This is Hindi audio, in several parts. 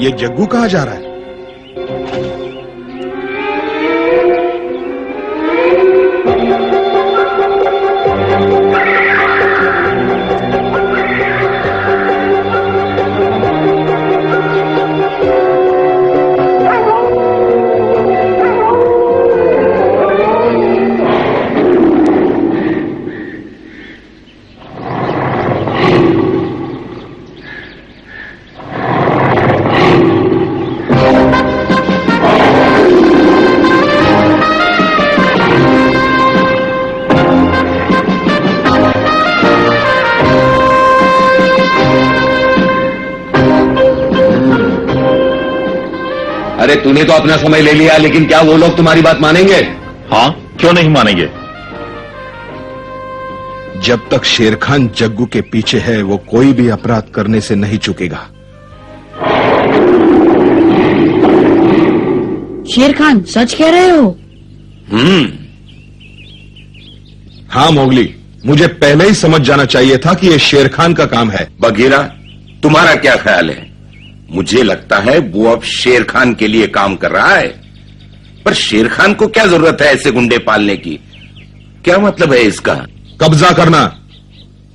ये जग्गू कहाँ जा रहा है? अरे तूने तो अपना समय ले लिया, लेकिन क्या वो लोग तुम्हारी बात मानेंगे? हाँ, क्यों नहीं मानेंगे? जब तक शेर खान जग्गू के पीछे है, वो कोई भी अपराध करने से नहीं चूकेगा। शेर खान सच कह रहे हो? हाँ मोगली, मुझे पहले ही समझ जाना चाहिए था कि ये शेर खान का काम है। बघीरा, तुम्हारा क्या ख्याल है? मुझे लगता है वो अब शेर खान के लिए काम कर रहा है। पर शेर खान को क्या जरूरत है ऐसे गुंडे पालने की? क्या मतलब है इसका? कब्जा करना।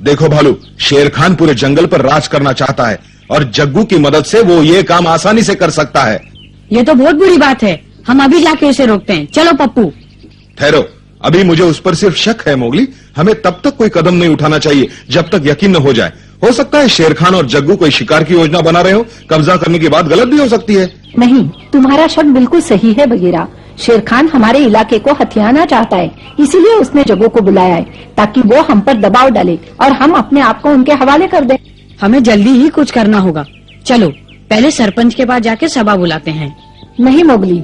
देखो भालू, शेर खान पूरे जंगल पर राज करना चाहता है और जग्गू की मदद से वो ये काम आसानी से कर सकता है। ये तो बहुत बुरी बात है। हम अभी जाके उसे रोकते हैं। चलो पप्पू। ठहरो, अभी मुझे उस पर सिर्फ शक है मोगली। हमें तब तक कोई कदम नहीं उठाना चाहिए जब तक यकीन न हो जाए। हो सकता है शेर खान और जग्गू कोई शिकार की योजना बना रहे हो। कब्जा करने की बात गलत भी हो सकती है। नहीं, तुम्हारा शक बिल्कुल सही है बगीरा। शेर खान हमारे इलाके को हथियाना चाहता है, इसीलिए उसने जग्गू को बुलाया है ताकि वो हम पर दबाव डाले और हम अपने आप को उनके हवाले कर दें। हमें जल्दी ही कुछ करना होगा। चलो पहले सरपंच के पास जाके सभा बुलाते हैं। नहीं मोगली,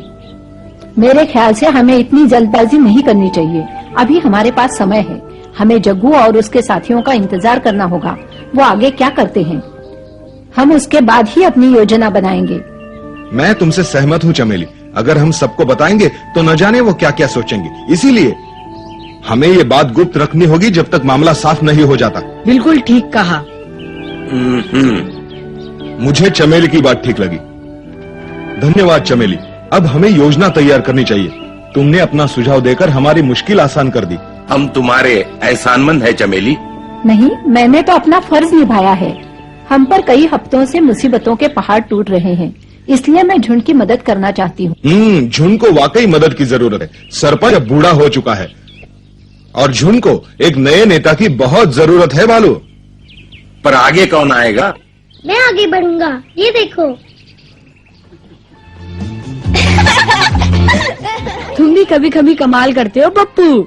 मेरे ख्याल से हमें इतनी जल्दबाजी नहीं करनी चाहिए। अभी हमारे पास समय है। हमें जग्गू और उसके साथियों का इंतजार करना होगा। वो आगे क्या करते हैं, हम उसके बाद ही अपनी योजना बनाएंगे। मैं तुमसे सहमत हूँ चमेली। अगर हम सबको बताएंगे तो न जाने वो क्या क्या सोचेंगे। इसीलिए हमें ये बात गुप्त रखनी होगी जब तक मामला साफ नहीं हो जाता। बिल्कुल ठीक कहा। मुझे चमेली की बात ठीक लगी। धन्यवाद चमेली। अब हमें योजना तैयार करनी चाहिए। तुमने अपना सुझाव देकर हमारी मुश्किल आसान कर दी। हम तुम्हारे एहसानमंद है चमेली। नहीं, मैंने तो अपना फर्ज निभाया है। हम पर कई हफ्तों से मुसीबतों के पहाड़ टूट रहे हैं, इसलिए मैं झुंड की मदद करना चाहती हूँ। झुंड को वाकई मदद की जरूरत है। सरपंच अब बूढ़ा हो चुका है और झुंड को एक नए नेता की बहुत जरूरत है भालू। पर आगे कौन आएगा? मैं आगे बढ़ूंगा, ये देखो। तुम भी कभी कभी कमाल करते हो पप्पू।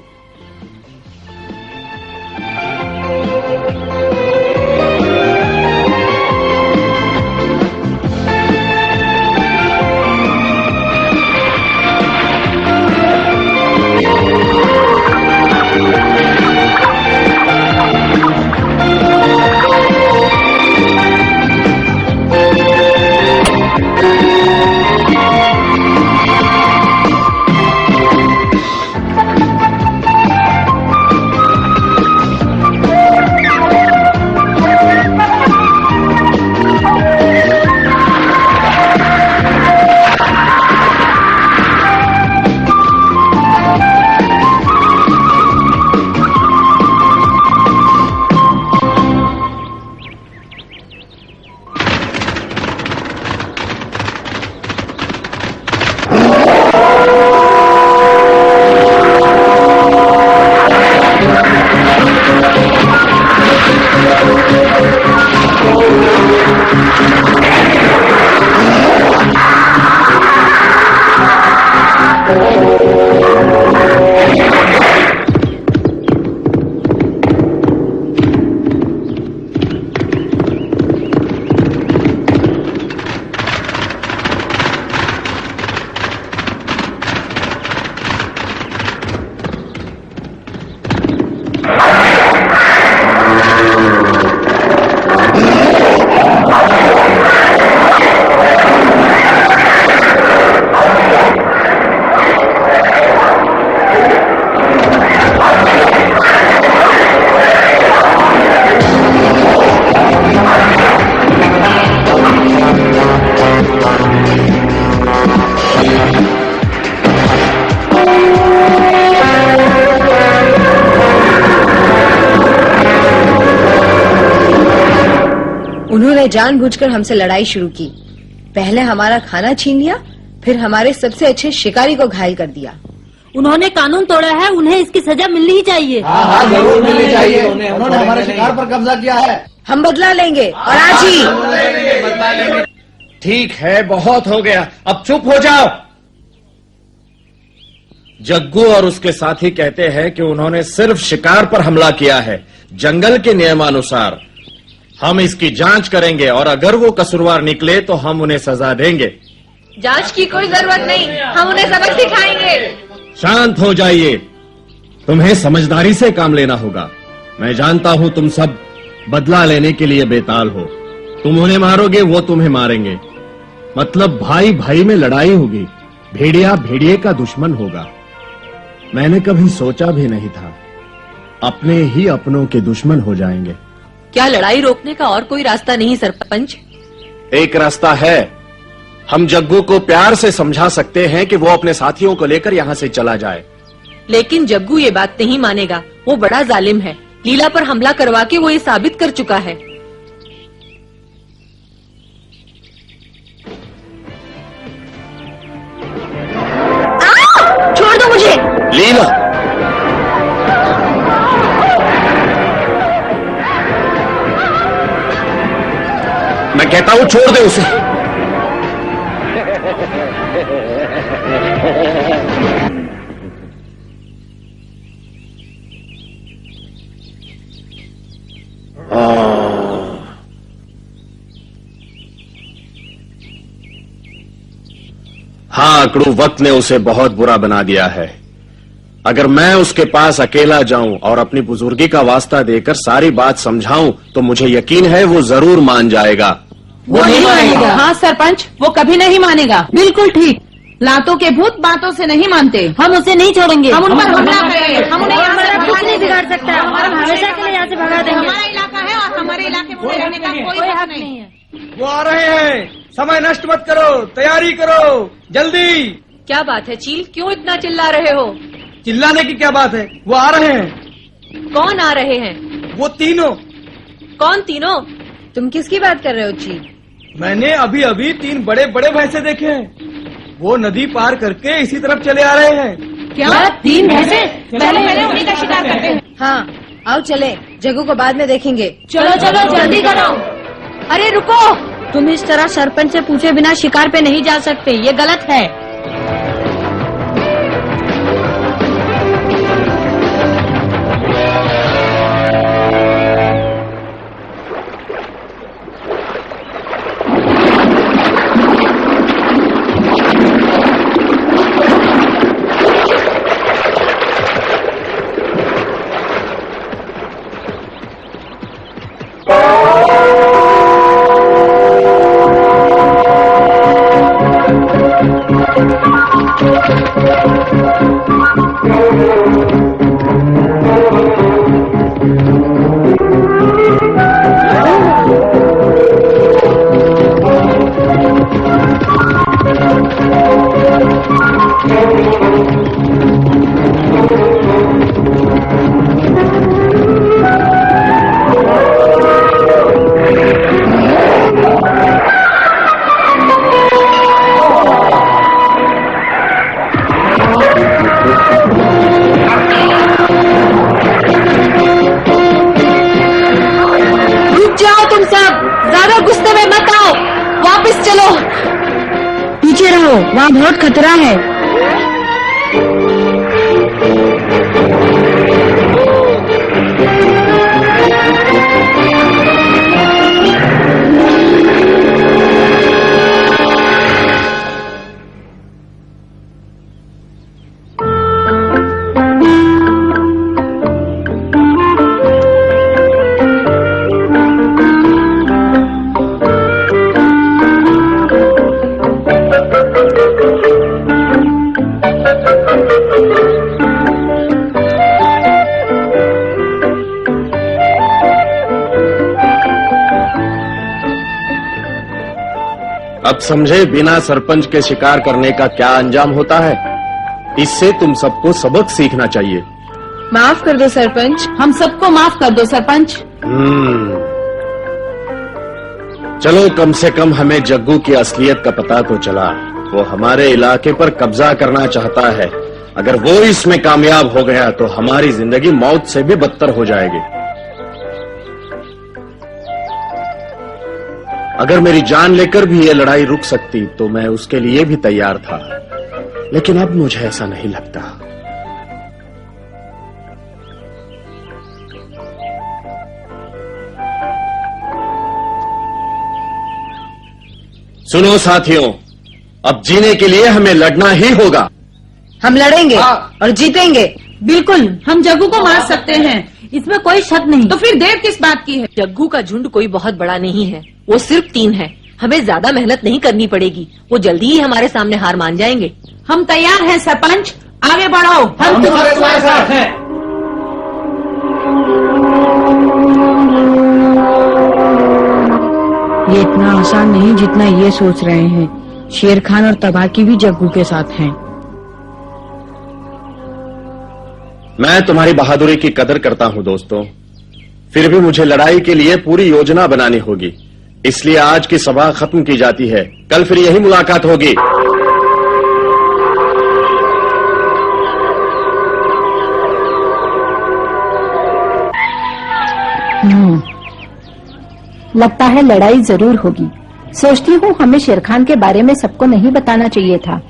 उन्होंने जानबूझकर हमसे लड़ाई शुरू की। पहले हमारा खाना छीन लिया, फिर हमारे सबसे अच्छे शिकारी को घायल कर दिया। उन्होंने कानून तोड़ा है, उन्हें इसकी सजा मिलनी ही चाहिए। हाँ, जरूर मिलनी चाहिए। उन्होंने हमारे शिकार पर कब्जा किया है। हम बदला लेंगे और आज ही। ठीक है, बहुत हो गया, अब चुप हो जाओ। जग्गू और उसके साथी कहते हैं कि उन्होंने सिर्फ शिकार पर हमला किया है, जंगल के नियमानुसार। हम इसकी जांच करेंगे और अगर वो कसूरवार निकले तो हम उन्हें सजा देंगे। जांच की कोई जरूरत नहीं, हम उन्हें सबक सिखाएंगे। शांत हो जाइए, तुम्हें समझदारी से काम लेना होगा। मैं जानता हूं तुम सब बदला लेने के लिए बेताल हो। तुम उन्हें मारोगे, वो तुम्हें मारेंगे। मतलब भाई भाई में लड़ाई होगी, भेड़िया भेड़िए का दुश्मन होगा। मैंने कभी सोचा भी नहीं था अपने ही अपनों के दुश्मन हो जाएंगे। क्या लड़ाई रोकने का और कोई रास्ता नहीं सरपंच? एक रास्ता है, हम जग्गू को प्यार से समझा सकते हैं कि वो अपने साथियों को लेकर यहाँ से चला जाए। लेकिन जग्गू ये बात नहीं मानेगा, वो बड़ा जालिम है। लीला पर हमला करवा के वो ये साबित कर चुका है। छोड़ दो मुझे। लीला, मैं कहता हूं छोड़ दे उसे। हाँ, अकड़ू वक्त ने उसे बहुत बुरा बना दिया है। अगर मैं उसके पास अकेला जाऊं और अपनी बुजुर्गी का वास्ता देकर सारी बात समझाऊं तो मुझे यकीन है वो जरूर मान जाएगा। वो नहीं मानेगा। हाँ सरपंच, वो कभी नहीं मानेगा। बिल्कुल ठीक। लातों के भूत बातों से नहीं मानते। हम उसे नहीं छोड़ेंगे। हम उन पर हमला करेंगे। हम उन्हें यहाँ से कुछ नहीं बिगाड़ सकता। हमारा हमेशा के लिए यहाँ से भगा देंगे। हमारा इलाका है और हमारे इलाके में रहने का कोई हक नहीं है। वो आ रहे हैं, समय नष्ट मत करो, तैयारी करो, जल्दी। क्या बात है चील, क्यों इतना चिल्ला रहे हो? चिल्लाने की क्या बात है, वो आ रहे हैं। कौन आ रहे हैं? वो तीनों। कौन तीनों? तुम किसकी बात कर रहे हो चील? मैंने अभी अभी 3 बड़े बड़े भैंसे देखे हैं। वो नदी पार करके इसी तरफ चले आ रहे हैं। क्या 3 भैंसे? पहले उन्हीं का शिकार करते हैं। हाँ, आओ चले, जग्गू को बाद में देखेंगे। चलो चलो जल्दी करो। अरे रुको, तुम इस तरह सरपंच से पूछे बिना शिकार पे नहीं जा सकते, ये गलत है। वहाँ बहुत खतरा है। अब समझे बिना सरपंच के शिकार करने का क्या अंजाम होता है। इससे तुम सबको सबक सीखना चाहिए। माफ कर दो सरपंच। हम सबको माफ कर दो सरपंच। चलो कम से कम हमें जग्गू की असलियत का पता तो चला। वो हमारे इलाके पर कब्जा करना चाहता है। अगर वो इसमें कामयाब हो गया तो हमारी जिंदगी मौत से भी बदतर हो जाएगी। अगर मेरी जान लेकर भी ये लड़ाई रुक सकती तो मैं उसके लिए भी तैयार था, लेकिन अब मुझे ऐसा नहीं लगता। सुनो साथियों, अब जीने के लिए हमें लड़ना ही होगा। हम लड़ेंगे और जीतेंगे। बिल्कुल, हम जग्गू को मार सकते हैं, इसमें कोई शक नहीं। तो फिर देर किस बात की है? जग्गू का झुंड कोई बहुत बड़ा नहीं है, वो सिर्फ 3 है। हमें ज्यादा मेहनत नहीं करनी पड़ेगी, वो जल्दी ही हमारे सामने हार मान जाएंगे। हम तैयार हैं सरपंच, आगे बढ़ो। हम तुम्हारे साथ हैं। ये इतना आसान नहीं जितना ये सोच रहे हैं। शेर खान और तबाकी भी जग्गू के साथ हैं। मैं तुम्हारी बहादुरी की कदर करता हूं दोस्तों, फिर भी मुझे लड़ाई के लिए पूरी योजना बनानी होगी। इसलिए आज की सभा खत्म की जाती है, कल फिर यही मुलाकात होगी। लगता है लड़ाई जरूर होगी। सोचती हूँ हमें शेर खान के बारे में सबको नहीं बताना चाहिए था,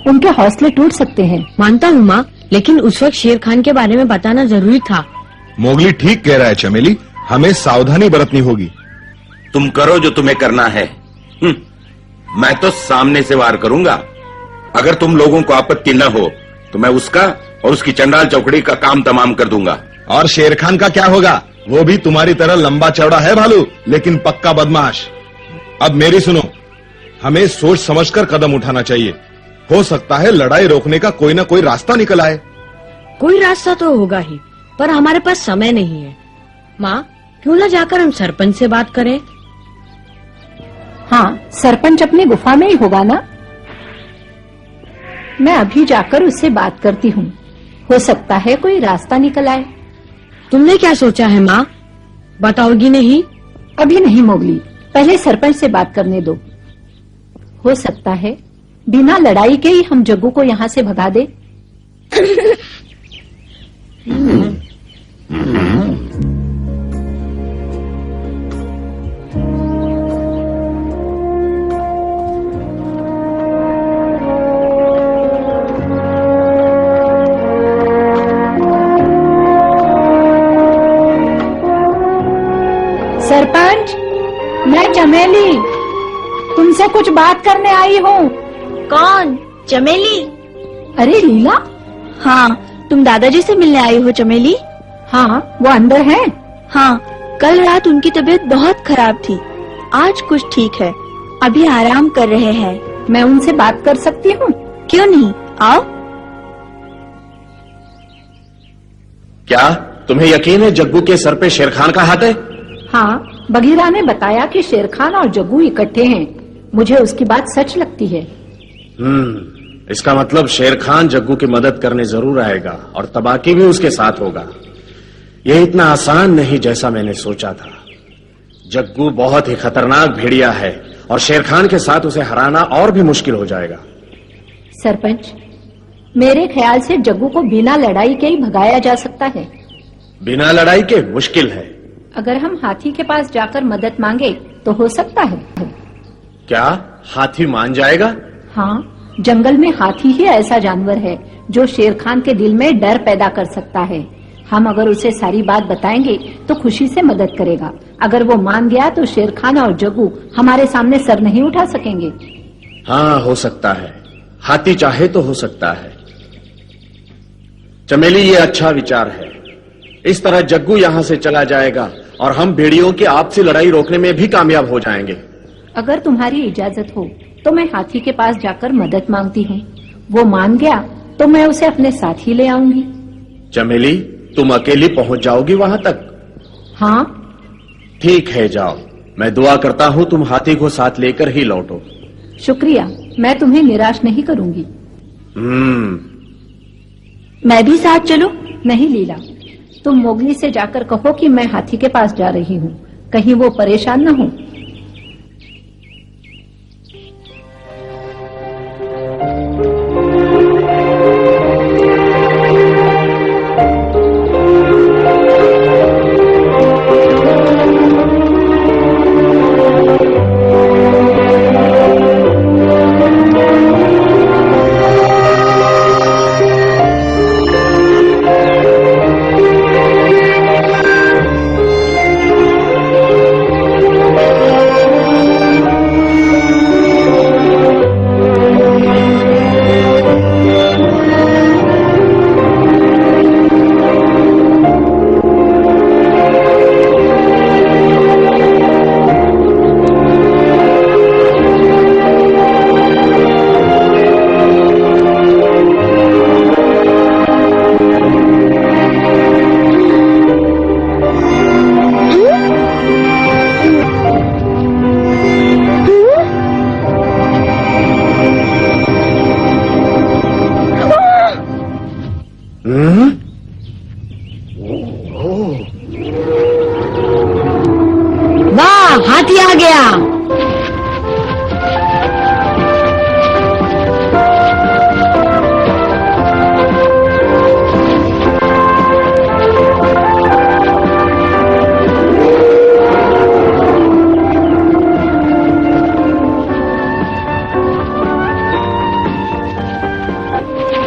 उनके हौसले टूट सकते हैं। मानता हूँ माँ, लेकिन उस वक्त शेर खान के बारे में बताना जरूरी था। मोगली ठीक कह रहा है चमेली, हमें सावधानी बरतनी होगी। तुम करो जो तुम्हें करना है। मैं तो सामने से वार करूंगा। अगर तुम लोगों को आपत्ति न हो तो मैं उसका और उसकी चंडाल चौकड़ी का काम तमाम कर दूंगा। और शेर खान का क्या होगा? वो भी तुम्हारी तरह लंबा चौड़ा है भालू, लेकिन पक्का बदमाश। अब मेरी सुनो, हमें सोच समझकर कदम उठाना चाहिए। हो सकता है लड़ाई रोकने का कोई ना कोई रास्ता निकल आए। कोई रास्ता तो होगा ही, पर हमारे पास समय नहीं है। माँ, क्यों न जाकर हम सरपंच से बात करें? हाँ, सरपंच अपनी गुफा में ही होगा ना। मैं अभी जाकर उससे बात करती हूँ, हो सकता है कोई रास्ता निकल आए। तुमने क्या सोचा है माँ, बताओगी नहीं? अभी नहीं मोगली, पहले सरपंच से बात करने दो। हो सकता है बिना लड़ाई के ही हम जग्गू को यहाँ से भगा दे। सरपंच, मैं चमेली तुमसे कुछ बात करने आई हूँ। कौन? चमेली? अरे लीला। हाँ, तुम दादाजी से मिलने आई हो चमेली? हाँ, वो अंदर है। हाँ, कल रात उनकी तबीयत बहुत खराब थी, आज कुछ ठीक है, अभी आराम कर रहे हैं। मैं उनसे बात कर सकती हूँ? क्यों नहीं, आओ। क्या तुम्हें यकीन है जग्गू के सर पे शेर खान का हाथ है? हाँ, बघीरा ने बताया कि शेर खान और जग्गू इकट्ठे हैं। मुझे उसकी बात सच लगती है। इसका मतलब शेर खान जग्गू की मदद करने जरूर आएगा और तबाकी भी उसके साथ होगा। यह इतना आसान नहीं जैसा मैंने सोचा था। जग्गू बहुत ही खतरनाक भेड़िया है और शेर खान के साथ उसे हराना और भी मुश्किल हो जाएगा। सरपंच, मेरे ख्याल से जग्गू को बिना लड़ाई के ही भगाया जा सकता है। बिना लड़ाई के मुश्किल है। अगर हम हाथी के पास जाकर मदद मांगे तो हो सकता है। क्या हाथी मान जाएगा? हाँ, जंगल में हाथी ही ऐसा जानवर है जो शेर खान के दिल में डर पैदा कर सकता है। हम अगर उसे सारी बात बताएंगे तो खुशी से मदद करेगा। अगर वो मान गया तो शेर खान और जग्गू हमारे सामने सर नहीं उठा सकेंगे। हाँ, हो सकता है, हाथी चाहे तो हो सकता है। चमेली, ये अच्छा विचार है। इस तरह जग्गू यहाँ से चला जाएगा और हम भेड़ियों की आपसी लड़ाई रोकने में भी कामयाब हो जाएंगे। अगर तुम्हारी इजाजत हो तो मैं हाथी के पास जाकर मदद मांगती हूँ। वो मान गया तो मैं उसे अपने साथ ही ले आऊंगी। चमेली, तुम अकेली पहुंच जाओगी वहां तक? हाँ। ठीक है, जाओ। मैं दुआ करता हूँ तुम हाथी को साथ लेकर ही लौटो। शुक्रिया, मैं तुम्हें निराश नहीं करूंगी। मैं भी साथ चलूं? नहीं लीला, तुम मोगली से जाकर कहो कि मैं हाथी के पास जा रही हूँ, कहीं वो परेशान न हो।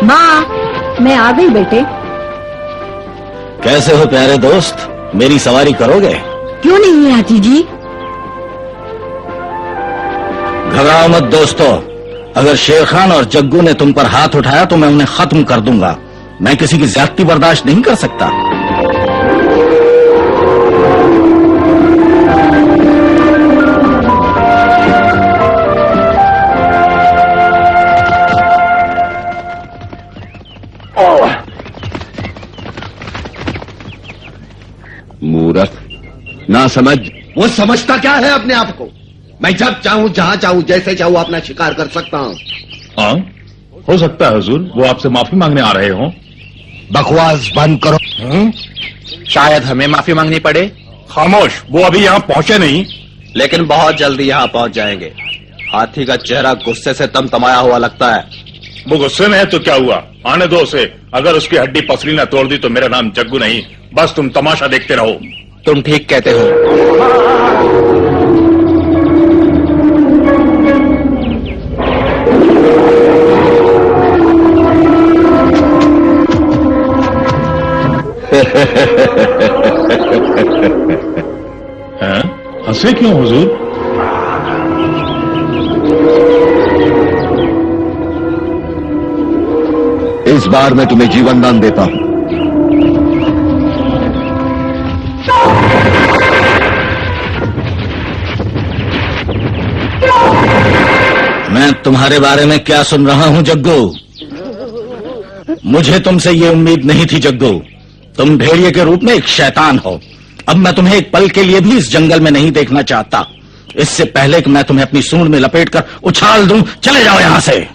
माँ, मैं आ गई बेटे। कैसे हो प्यारे दोस्त, मेरी सवारी करोगे? क्यों नहीं आती जी? घबराओ मत दोस्तों, अगर शेर खान और जग्गू ने तुम पर हाथ उठाया तो मैं उन्हें खत्म कर दूंगा। मैं किसी की ज्यादती बर्दाश्त नहीं कर सकता। मूर्ख ना समझ। वो समझता क्या है अपने आप को? मैं जब चाहूं, जहां चाहूं, जैसे चाहूं अपना शिकार कर सकता हूं। हाँ, हो सकता है हुजूर वो आपसे माफी मांगने आ रहे हों। बकवास बंद करो। शायद हमें माफी मांगनी पड़े। खामोश, वो अभी यहाँ पहुंचे नहीं। लेकिन बहुत जल्दी यहाँ पहुंच जाएंगे। हाथी का चेहरा गुस्से से तमतमाया हुआ लगता है। वो गुस्से में है तो क्या हुआ, आने दो उसे। अगर उसकी हड्डी पसली न तोड़ दी तो मेरा नाम जग्गू नहीं, बस तुम तमाशा देखते रहो। तुम ठीक कहते हो। हैं? हंसे क्यों हुजूर? इस बार मैं तुम्हें जीवन दान देता हूं। मैं तुम्हारे बारे में क्या सुन रहा हूं जग्गू? मुझे तुमसे ये उम्मीद नहीं थी जग्गू। तुम भेड़िए के रूप में एक शैतान हो। अब मैं तुम्हें एक पल के लिए भी इस जंगल में नहीं देखना चाहता। इससे पहले कि मैं तुम्हें अपनी सूंड में लपेटकर उछाल दूं, चले जाओ यहां से।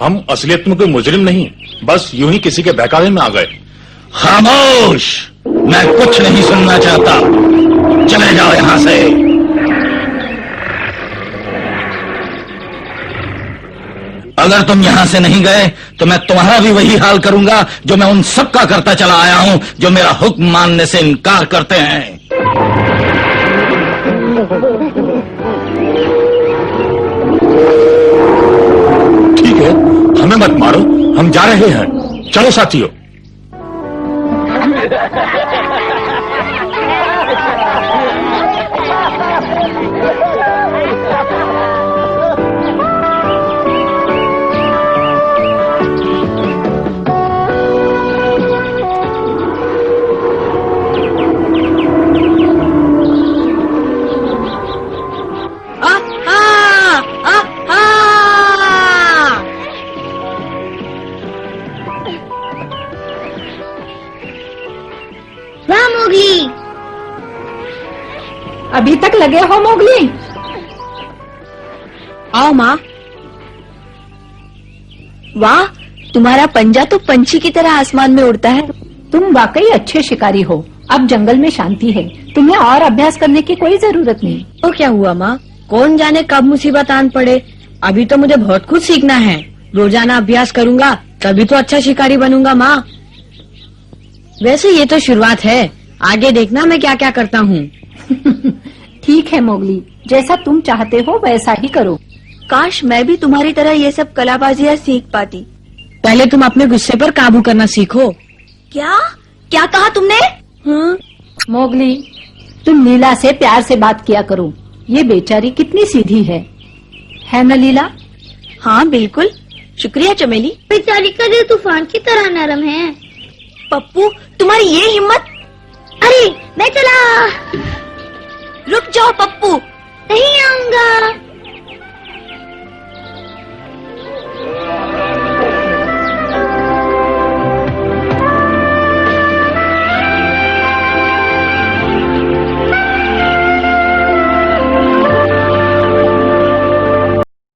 हम असलियत में कोई मुजरिम नहीं, बस यूं ही किसी के बहकावे में आ गए। खामोश, मैं कुछ नहीं सुनना चाहता। चले जाओ यहां से। अगर तुम यहां से नहीं गए तो मैं तुम्हारा भी वही हाल करूंगा जो मैं उन सब का करता चला आया हूं जो मेरा हुक्म मानने से इनकार करते हैं। ठीक है, हमें मत मारो, हम जा रहे हैं। चलो साथियों। अभी तक लगे हो मोगली? आओ माँ। वाह, तुम्हारा पंजा तो पंछी की तरह आसमान में उड़ता है। तुम वाकई अच्छे शिकारी हो। अब जंगल में शांति है, तुम्हें और अभ्यास करने की कोई जरूरत नहीं। तो क्या हुआ माँ? कौन जाने कब मुसीबत आन पड़े। अभी तो मुझे बहुत कुछ सीखना है। रोजाना अभ्यास करूंगा तभी तो अच्छा शिकारी बनूंगा माँ। वैसे ये तो शुरुआत है, आगे देखना मैं क्या क्या करता हूँ। ठीक है मोगली, जैसा तुम चाहते हो वैसा ही करो। काश मैं भी तुम्हारी तरह ये सब कलाबाजियाँ सीख पाती। पहले तुम अपने गुस्से पर काबू करना सीखो। क्या क्या कहा तुमने? मोगली, तुम लीला से प्यार से बात किया करो। ये बेचारी कितनी सीधी है न लीला? हाँ बिल्कुल, शुक्रिया चमेली। बेचारी का दिल तूफान की तरह नरम है। पप्पू, तुम्हारी ये हिम्मत! अरे मैं चला। रुक जाओ पप्पू। नहीं आऊंगा।